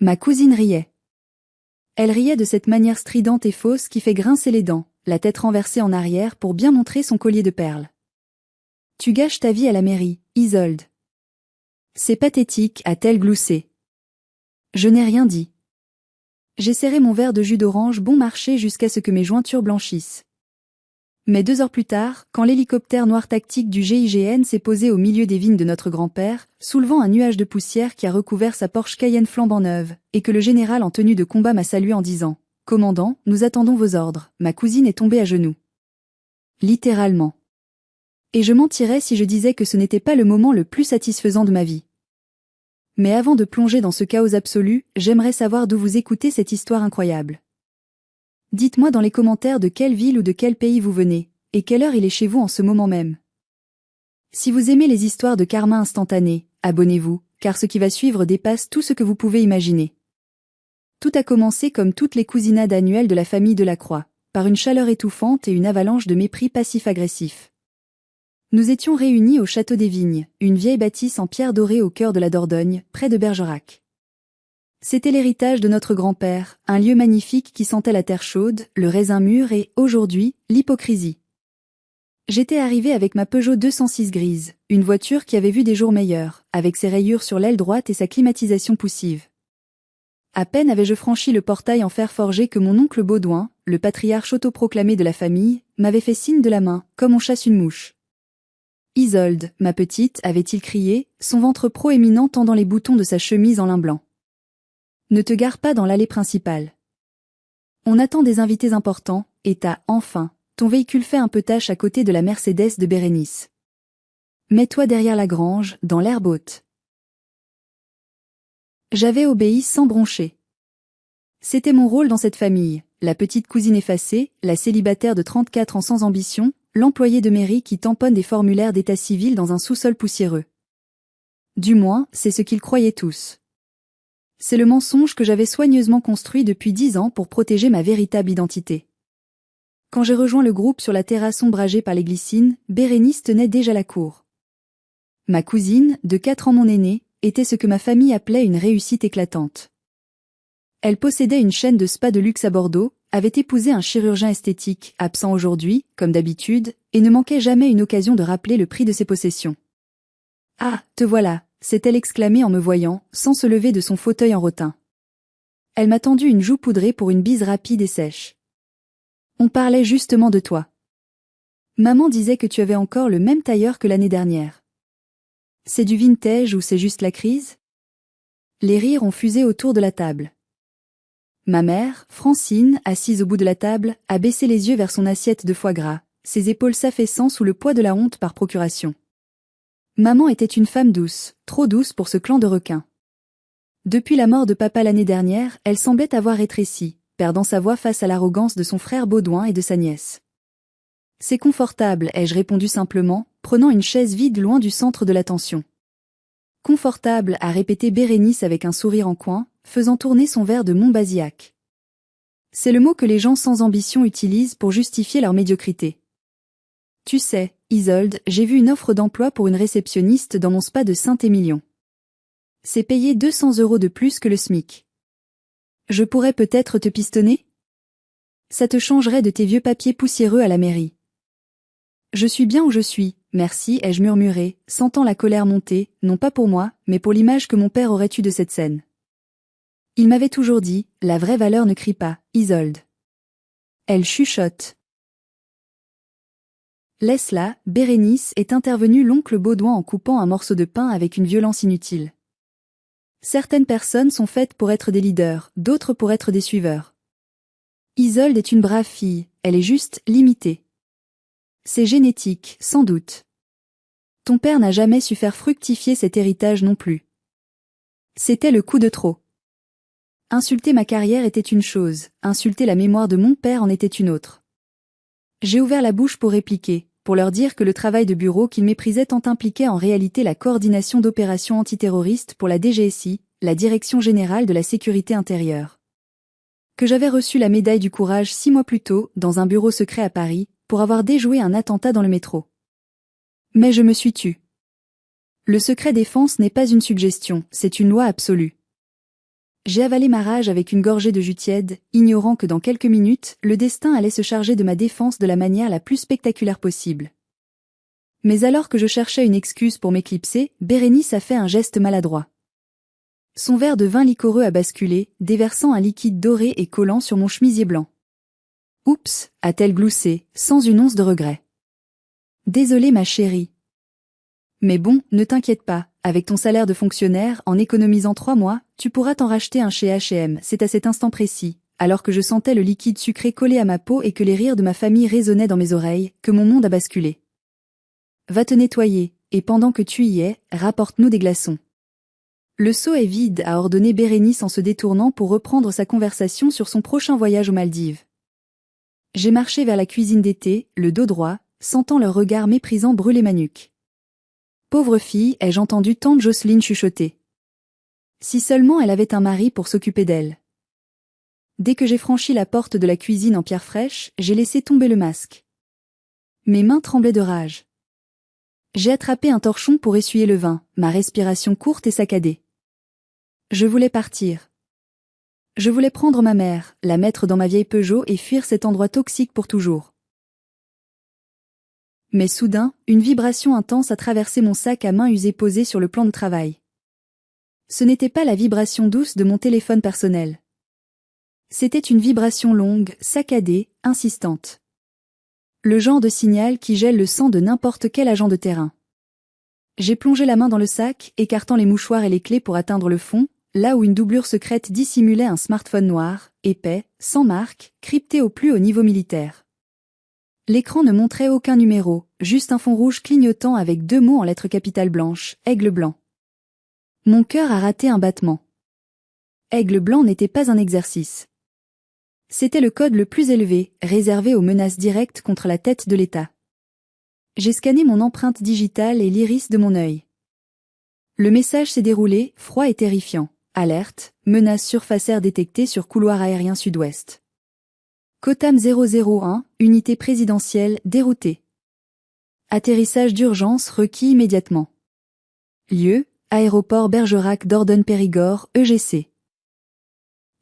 Ma cousine riait. Elle riait de cette manière stridente et fausse qui fait grincer les dents, la tête renversée en arrière pour bien montrer son collier de perles. Tu gâches ta vie à la mairie, Isolde. C'est pathétique, a-t-elle gloussé. Je n'ai rien dit. J'ai serré mon verre de jus d'orange bon marché jusqu'à ce que mes jointures blanchissent. Mais 2 heures plus tard, quand l'hélicoptère noir tactique du GIGN s'est posé au milieu des vignes de notre grand-père, soulevant un nuage de poussière qui a recouvert sa Porsche Cayenne flambant neuve, et que le général en tenue de combat m'a salué en disant « Commandant, nous attendons vos ordres », ma cousine est tombée à genoux. Littéralement. Et je mentirais si je disais que ce n'était pas le moment le plus satisfaisant de ma vie. Mais avant de plonger dans ce chaos absolu, j'aimerais savoir d'où vous écoutez cette histoire incroyable. Dites-moi dans les commentaires de quelle ville ou de quel pays vous venez, et quelle heure il est chez vous en ce moment même. Si vous aimez les histoires de karma instantané, abonnez-vous, car ce qui va suivre dépasse tout ce que vous pouvez imaginer. Tout a commencé comme toutes les cousinades annuelles de la famille Delacroix, par une chaleur étouffante et une avalanche de mépris passif-agressif. Nous étions réunis au Château des Vignes, une vieille bâtisse en pierre dorée au cœur de la Dordogne, près de Bergerac. C'était l'héritage de notre grand-père, un lieu magnifique qui sentait la terre chaude, le raisin mûr et, aujourd'hui, l'hypocrisie. J'étais arrivé avec ma Peugeot 206 grise, une voiture qui avait vu des jours meilleurs, avec ses rayures sur l'aile droite et sa climatisation poussive. À peine avais-je franchi le portail en fer forgé que mon oncle Baudouin, le patriarche autoproclamé de la famille, m'avait fait signe de la main, comme on chasse une mouche. « Isolde, ma petite » avait-il crié, son ventre proéminent tendant les boutons de sa chemise en lin blanc. Ne te gare pas dans l'allée principale. On attend des invités importants, et enfin, ton véhicule fait un peu tâche à côté de la Mercedes de Bérénice. Mets-toi derrière la grange, dans l'herbe haute. J'avais obéi sans broncher. C'était mon rôle dans cette famille, la petite cousine effacée, la célibataire de 34 ans sans ambition, l'employé de mairie qui tamponne des formulaires d'état civil dans un sous-sol poussiéreux. Du moins, c'est ce qu'ils croyaient tous. C'est le mensonge que j'avais soigneusement construit depuis 10 ans pour protéger ma véritable identité. Quand j'ai rejoint le groupe sur la terrasse ombragée par les glycines, Bérénice tenait déjà la cour. Ma cousine, de 4 ans mon aînée, était ce que ma famille appelait une réussite éclatante. Elle possédait une chaîne de spa de luxe à Bordeaux, avait épousé un chirurgien esthétique, absent aujourd'hui, comme d'habitude, et ne manquait jamais une occasion de rappeler le prix de ses possessions. « Ah, te voilà !» s'est-elle exclamée en me voyant, sans se lever de son fauteuil en rotin. Elle m'a tendu une joue poudrée pour une bise rapide et sèche. On parlait justement de toi. Maman disait que tu avais encore le même tailleur que l'année dernière. C'est du vintage ou c'est juste la crise? Les rires ont fusé autour de la table. Ma mère, Francine, assise au bout de la table, a baissé les yeux vers son assiette de foie gras, ses épaules s'affaissant sous le poids de la honte par procuration. Maman était une femme douce, trop douce pour ce clan de requins. Depuis la mort de papa l'année dernière, elle semblait avoir rétréci, perdant sa voix face à l'arrogance de son frère Baudouin et de sa nièce. « C'est confortable », ai-je répondu simplement, prenant une chaise vide loin du centre de l'attention. « Confortable », a répété Bérénice avec un sourire en coin, faisant tourner son verre de Montbazillac. C'est le mot que les gens sans ambition utilisent pour justifier leur médiocrité. Tu sais, Isolde, j'ai vu une offre d'emploi pour une réceptionniste dans mon spa de Saint-Émilion. C'est payé 200 € de plus que le SMIC. Je pourrais peut-être te pistonner? Ça te changerait de tes vieux papiers poussiéreux à la mairie. Je suis bien où je suis, merci, ai-je murmuré, sentant la colère monter, non pas pour moi, mais pour l'image que mon père aurait eue de cette scène. Il m'avait toujours dit, la vraie valeur ne crie pas, Isolde. Elle chuchote. Laisse-la, Bérénice, est intervenu l'oncle Baudouin en coupant un morceau de pain avec une violence inutile. Certaines personnes sont faites pour être des leaders, d'autres pour être des suiveurs. Isolde est une brave fille, elle est juste limitée. C'est génétique, sans doute. Ton père n'a jamais su faire fructifier cet héritage non plus. C'était le coup de trop. Insulter ma carrière était une chose, insulter la mémoire de mon père en était une autre. J'ai ouvert la bouche pour répliquer, pour leur dire que le travail de bureau qu'ils méprisaient tant impliquait en réalité la coordination d'opérations antiterroristes pour la DGSI, la Direction Générale de la Sécurité Intérieure. Que j'avais reçu la médaille du courage 6 mois plus tôt, dans un bureau secret à Paris, pour avoir déjoué un attentat dans le métro. Mais je me suis tue. Le secret défense n'est pas une suggestion, c'est une loi absolue. J'ai avalé ma rage avec une gorgée de jus tiède, ignorant que dans quelques minutes, le destin allait se charger de ma défense de la manière la plus spectaculaire possible. Mais alors que je cherchais une excuse pour m'éclipser, Bérénice a fait un geste maladroit. Son verre de vin liquoreux a basculé, déversant un liquide doré et collant sur mon chemisier blanc. Oups, a-t-elle gloussé, sans une once de regret. Désolée ma chérie. Mais bon, ne t'inquiète pas, avec ton salaire de fonctionnaire, en économisant 3 mois, tu pourras t'en racheter un chez H&M. C'est à cet instant précis, alors que je sentais le liquide sucré coller à ma peau et que les rires de ma famille résonnaient dans mes oreilles, que mon monde a basculé. Va te nettoyer, et pendant que tu y es, rapporte-nous des glaçons. Le seau est vide, a ordonné Bérénice en se détournant pour reprendre sa conversation sur son prochain voyage aux Maldives. J'ai marché vers la cuisine d'été, le dos droit, sentant leur regard méprisant brûler ma nuque. Pauvre fille, ai-je entendu tante Jocelyne chuchoter. Si seulement elle avait un mari pour s'occuper d'elle. Dès que j'ai franchi la porte de la cuisine en pierre fraîche, j'ai laissé tomber le masque. Mes mains tremblaient de rage. J'ai attrapé un torchon pour essuyer le vin, ma respiration courte et saccadée. Je voulais partir. Je voulais prendre ma mère, la mettre dans ma vieille Peugeot et fuir cet endroit toxique pour toujours. Mais soudain, une vibration intense a traversé mon sac à main usé posé sur le plan de travail. Ce n'était pas la vibration douce de mon téléphone personnel. C'était une vibration longue, saccadée, insistante. Le genre de signal qui gèle le sang de n'importe quel agent de terrain. J'ai plongé la main dans le sac, écartant les mouchoirs et les clés pour atteindre le fond, là où une doublure secrète dissimulait un smartphone noir, épais, sans marque, crypté au plus haut niveau militaire. L'écran ne montrait aucun numéro, juste un fond rouge clignotant avec 2 mots en lettres capitales blanches, Aigle blanc. Mon cœur a raté un battement. Aigle blanc n'était pas un exercice. C'était le code le plus élevé, réservé aux menaces directes contre la tête de l'État. J'ai scanné mon empreinte digitale et l'iris de mon œil. Le message s'est déroulé, froid et terrifiant. Alerte, menace surfacière détectée sur couloir aérien sud-ouest. Cotam 001, unité présidentielle, déroutée. Atterrissage d'urgence requis immédiatement. Lieu, aéroport Bergerac Dordogne-Périgord, EGC.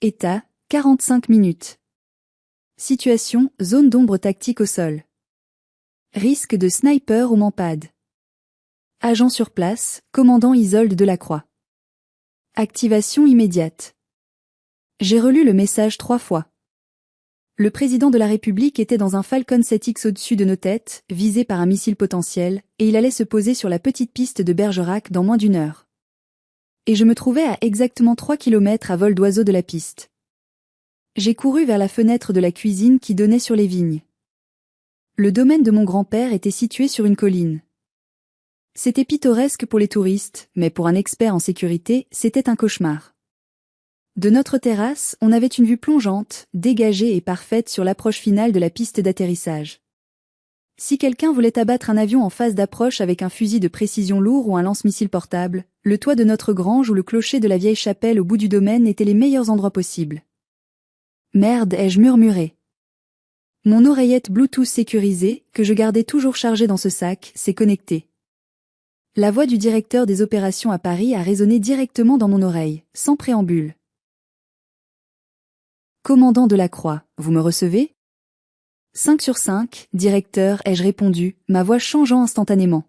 État, 45 minutes. Situation, zone d'ombre tactique au sol. Risque de sniper ou mampade. Agent sur place, commandant Isolde Delacroix. Activation immédiate. J'ai relu le message 3 fois. Le président de la République était dans un Falcon 7X au-dessus de nos têtes, visé par un missile potentiel, et il allait se poser sur la petite piste de Bergerac dans moins d'1 heure. Et je me trouvais à exactement 3 kilomètres à vol d'oiseau de la piste. J'ai couru vers la fenêtre de la cuisine qui donnait sur les vignes. Le domaine de mon grand-père était situé sur une colline. C'était pittoresque pour les touristes, mais pour un expert en sécurité, c'était un cauchemar. De notre terrasse, on avait une vue plongeante, dégagée et parfaite sur l'approche finale de la piste d'atterrissage. Si quelqu'un voulait abattre un avion en phase d'approche avec un fusil de précision lourd ou un lance-missile portable, le toit de notre grange ou le clocher de la vieille chapelle au bout du domaine étaient les meilleurs endroits possibles. Merde, ai-je murmuré. Mon oreillette Bluetooth sécurisée, que je gardais toujours chargée dans ce sac, s'est connectée. La voix du directeur des opérations à Paris a résonné directement dans mon oreille, sans préambule. Commandant Delacroix, vous me recevez? 5 sur 5, directeur, ai-je répondu, ma voix changeant instantanément.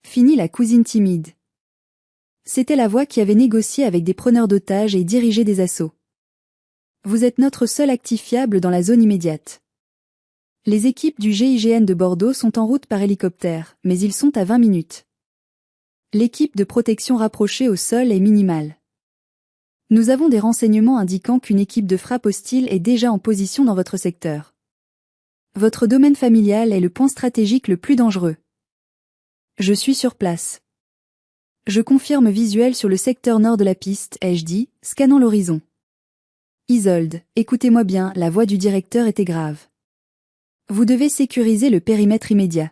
Fini la cousine timide. C'était la voix qui avait négocié avec des preneurs d'otages et dirigé des assauts. Vous êtes notre seul actif fiable dans la zone immédiate. Les équipes du GIGN de Bordeaux sont en route par hélicoptère, mais ils sont à 20 minutes. L'équipe de protection rapprochée au sol est minimale. Nous avons des renseignements indiquant qu'une équipe de frappe hostile est déjà en position dans votre secteur. Votre domaine familial est le point stratégique le plus dangereux. Je suis sur place. Je confirme visuel sur le secteur nord de la piste, ai-je dit, scannant l'horizon. Isolde, écoutez-moi bien, la voix du directeur était grave. Vous devez sécuriser le périmètre immédiat.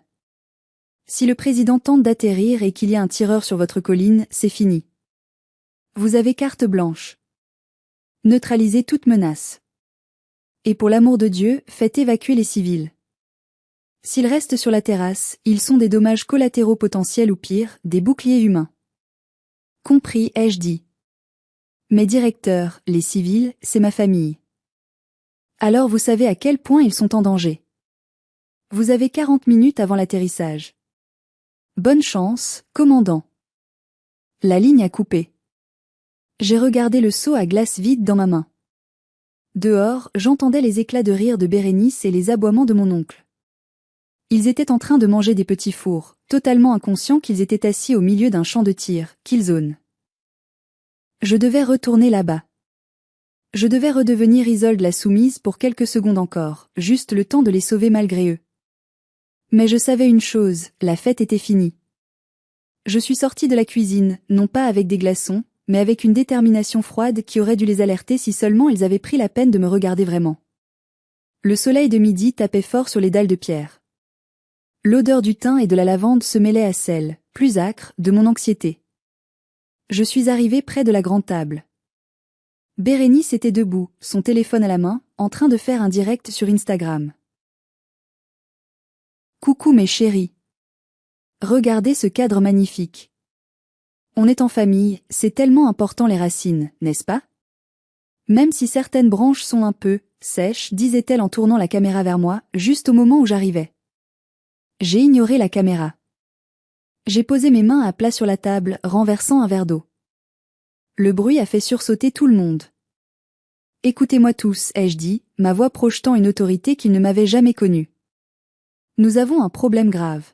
Si le président tente d'atterrir et qu'il y a un tireur sur votre colline, c'est fini. Vous avez carte blanche. Neutralisez toute menace. Et pour l'amour de Dieu, faites évacuer les civils. S'ils restent sur la terrasse, ils sont des dommages collatéraux potentiels ou pire, des boucliers humains. Compris, ai-je dit. Mes directeurs, les civils, c'est ma famille. Alors vous savez à quel point ils sont en danger. Vous avez 40 minutes avant l'atterrissage. Bonne chance, commandant. La ligne a coupé. J'ai regardé le seau à glace vide dans ma main. Dehors, j'entendais les éclats de rire de Bérénice et les aboiements de mon oncle. Ils étaient en train de manger des petits fours, totalement inconscients qu'ils étaient assis au milieu d'un champ de tir, Killzone. Je devais retourner là-bas. Je devais redevenir Isolde la soumise pour quelques secondes encore, juste le temps de les sauver malgré eux. Mais je savais une chose, la fête était finie. Je suis sortie de la cuisine, non pas avec des glaçons, mais avec une détermination froide qui aurait dû les alerter si seulement ils avaient pris la peine de me regarder vraiment. Le soleil de midi tapait fort sur les dalles de pierre. L'odeur du thym et de la lavande se mêlait à celle, plus âcre, de mon anxiété. Je suis arrivée près de la grande table. Bérénice était debout, son téléphone à la main, en train de faire un direct sur Instagram. Coucou mes chéris. Regardez ce cadre magnifique. On est en famille, c'est tellement important les racines, n'est-ce pas? Même si certaines branches sont un peu sèches, disait-elle en tournant la caméra vers moi, juste au moment où j'arrivais. J'ai ignoré la caméra. J'ai posé mes mains à plat sur la table, renversant un verre d'eau. Le bruit a fait sursauter tout le monde. Écoutez-moi tous, ai-je dit, ma voix projetant une autorité qu'ils ne m'avaient jamais connue. Nous avons un problème grave.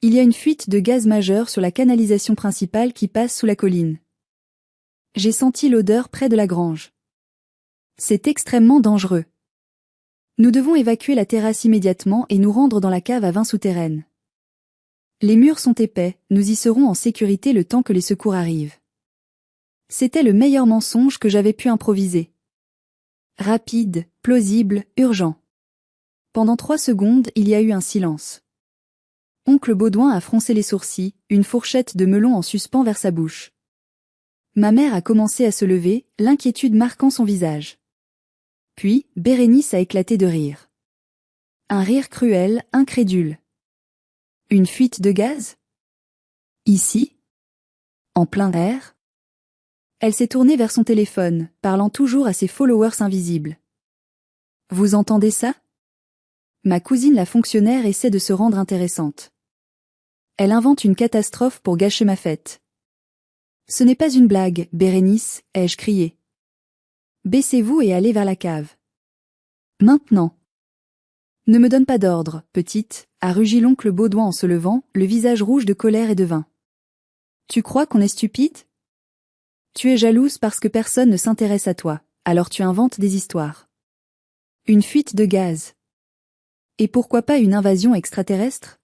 Il y a une fuite de gaz majeure sur la canalisation principale qui passe sous la colline. J'ai senti l'odeur près de la grange. C'est extrêmement dangereux. Nous devons évacuer la terrasse immédiatement et nous rendre dans la cave à vin souterraine. Les murs sont épais, nous y serons en sécurité le temps que les secours arrivent. C'était le meilleur mensonge que j'avais pu improviser. Rapide, plausible, urgent. Pendant 3 secondes, il y a eu un silence. Oncle Baudouin a froncé les sourcils, une fourchette de melon en suspens vers sa bouche. Ma mère a commencé à se lever, l'inquiétude marquant son visage. Puis, Bérénice a éclaté de rire. Un rire cruel, incrédule. Une fuite de gaz? Ici? En plein air? Elle s'est tournée vers son téléphone, parlant toujours à ses followers invisibles. Vous entendez ça? Ma cousine la fonctionnaire essaie de se rendre intéressante. Elle invente une catastrophe pour gâcher ma fête. Ce n'est pas une blague, Bérénice, ai-je crié. Baissez-vous et allez vers la cave. Maintenant. Ne me donne pas d'ordre, petite, a rugi l'oncle Baudouin en se levant, le visage rouge de colère et de vin. Tu crois qu'on est stupide? Tu es jalouse parce que personne ne s'intéresse à toi, alors tu inventes des histoires. Une fuite de gaz. Et pourquoi pas une invasion extraterrestre?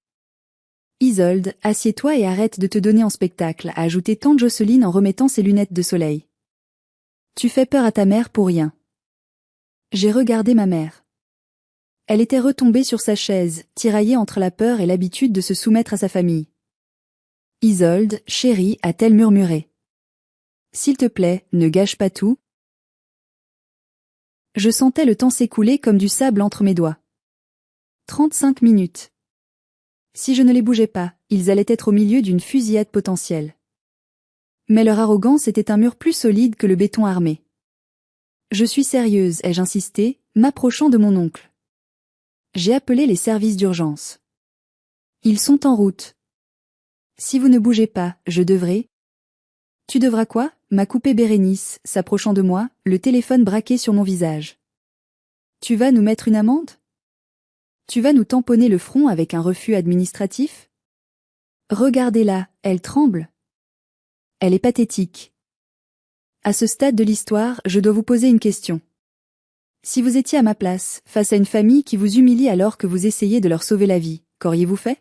Isolde, assieds-toi et arrête de te donner en spectacle, a ajouté tante Jocelyne en remettant ses lunettes de soleil. Tu fais peur à ta mère pour rien. J'ai regardé ma mère. Elle était retombée sur sa chaise, tiraillée entre la peur et l'habitude de se soumettre à sa famille. Isolde, chérie, a-t-elle murmuré. S'il te plaît, ne gâche pas tout. Je sentais le temps s'écouler comme du sable entre mes doigts. 35 minutes. Si je ne les bougeais pas, ils allaient être au milieu d'une fusillade potentielle. Mais leur arrogance était un mur plus solide que le béton armé. Je suis sérieuse, ai-je insisté, m'approchant de mon oncle. J'ai appelé les services d'urgence. Ils sont en route. Si vous ne bougez pas, je devrais... Tu devras quoi? M'a coupé Bérénice, s'approchant de moi, le téléphone braqué sur mon visage. Tu vas nous mettre une amende? Tu vas nous tamponner le front avec un refus administratif? Regardez-la, elle tremble. Elle est pathétique. À ce stade de l'histoire, je dois vous poser une question. Si vous étiez à ma place, face à une famille qui vous humilie alors que vous essayez de leur sauver la vie, qu'auriez-vous fait?